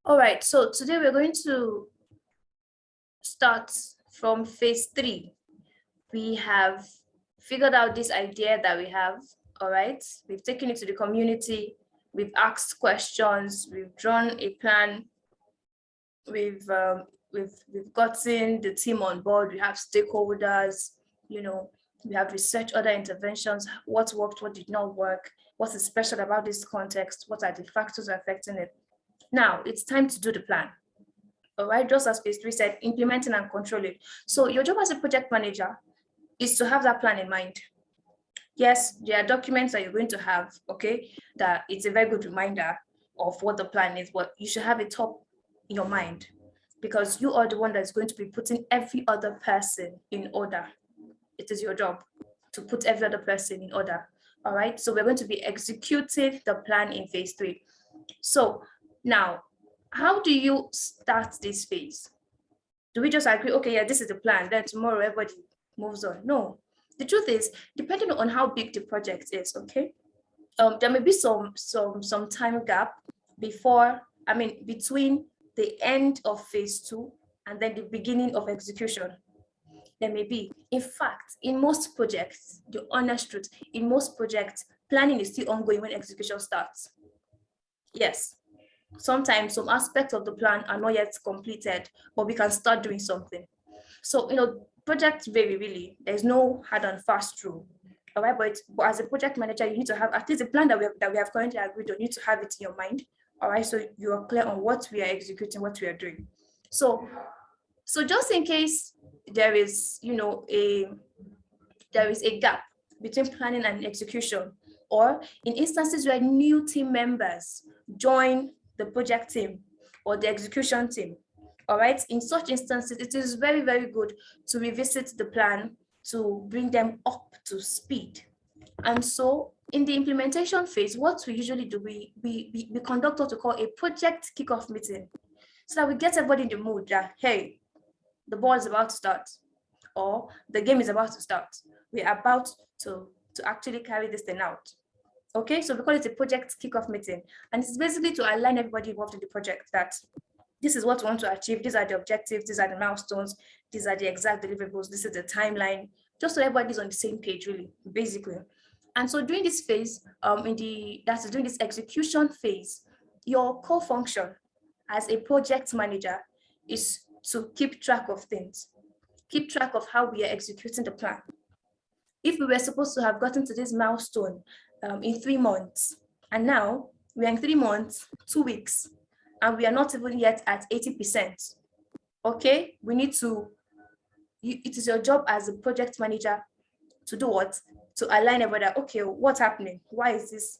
All right, so today we're going to start from phase 3. We have figured out this idea that we have, all right? We've taken it to the community, we've asked questions, we've drawn a plan, we've gotten the team on board, we have stakeholders, you know, we have researched other interventions, what worked, what did not work, what is special about this context, what are the factors affecting it. Now it's time to do the plan. All right, just as phase 3 said, implementing and controlling. So your job as a project manager is to have that plan in mind. Yes, there are documents that you're going to have, okay, that it's a very good reminder of what the plan is, but you should have it top in your mind because you are the one that's going to be putting every other person in order. It is your job to put every other person in order. All right, so we're going to be executing the plan in phase 3. So now, how do you start this phase? Do we just agree, okay, yeah, this is the plan, then tomorrow everybody moves on? No. The truth is, depending on how big the project is, okay, there may be some time gap between the end of phase 2 and then the beginning of execution. There may be. In fact, in most projects, the honest truth, in most projects, planning is still ongoing when execution starts. Yes, sometimes some aspects of the plan are not yet completed, but we can start doing something. So, projects vary really. There's no hard and fast rule. All right, but as a project manager, you need to have at least a plan that we have currently agreed on. You need to have it in your mind. All right, so you are clear on what we are executing, what we are doing. So just in case there is, there is a gap between planning and execution, or in instances where new team members join the project team or the execution team. All right, in such instances, it is very, very good to revisit the plan to bring them up to speed. And so in the implementation phase, what we usually do, we conduct what we call a project kickoff meeting so that we get everybody in the mood that, hey, the ball is about to start or the game is about to start. We're about to actually carry this thing out. Okay, so we call it a project kickoff meeting. And it's basically to align everybody involved in the project that this is what we want to achieve. These are the objectives. These are the milestones. These are the exact deliverables. This is the timeline. Just so everybody's on the same page, really, basically. And so during this phase, during this execution phase, your core function as a project manager is to keep track of things, keep track of how we are executing the plan. If we were supposed to have gotten to this milestone in 3 months, and now we are in 3 months, 2 weeks, and we are not even yet at 80%. Okay, we need to, it is your job as a project manager to do what? To align everybody. Okay, what's happening? Why is this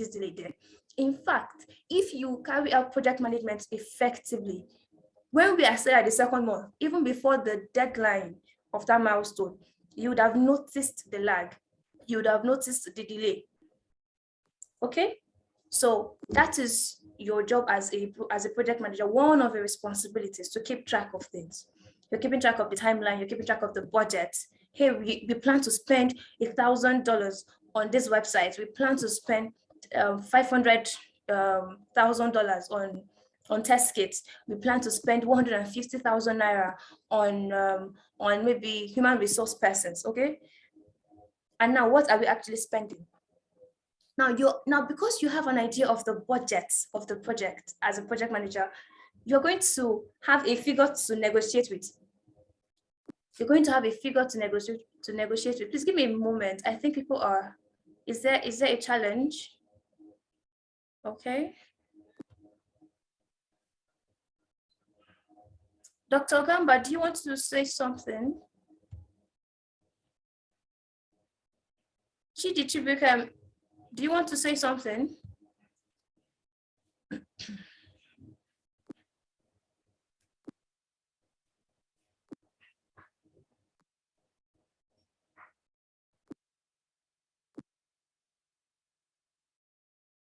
delay there? In fact, if you carry out project management effectively, when we are still at the 2nd month, even before the deadline of that milestone, you would have noticed the lag. You would have noticed the delay. Okay, so that is your job as a project manager. One of your responsibilities to keep track of things. You're keeping track of the timeline. You're keeping track of the budget. Hey, we plan to spend $1,000 on this website. We plan to spend $500,000 on test kits. We plan to spend 150,000 naira on maybe human resource persons. Okay, and now what are we actually spending? Now because you have an idea of the budget of the project as a project manager, you're going to have a figure to negotiate with. You're going to have a figure to negotiate with. Please give me a moment. I think people are. Is there a challenge? Okay. Dr. Gamba, do you want to say something? Chidi Chibuka, do you want to say something?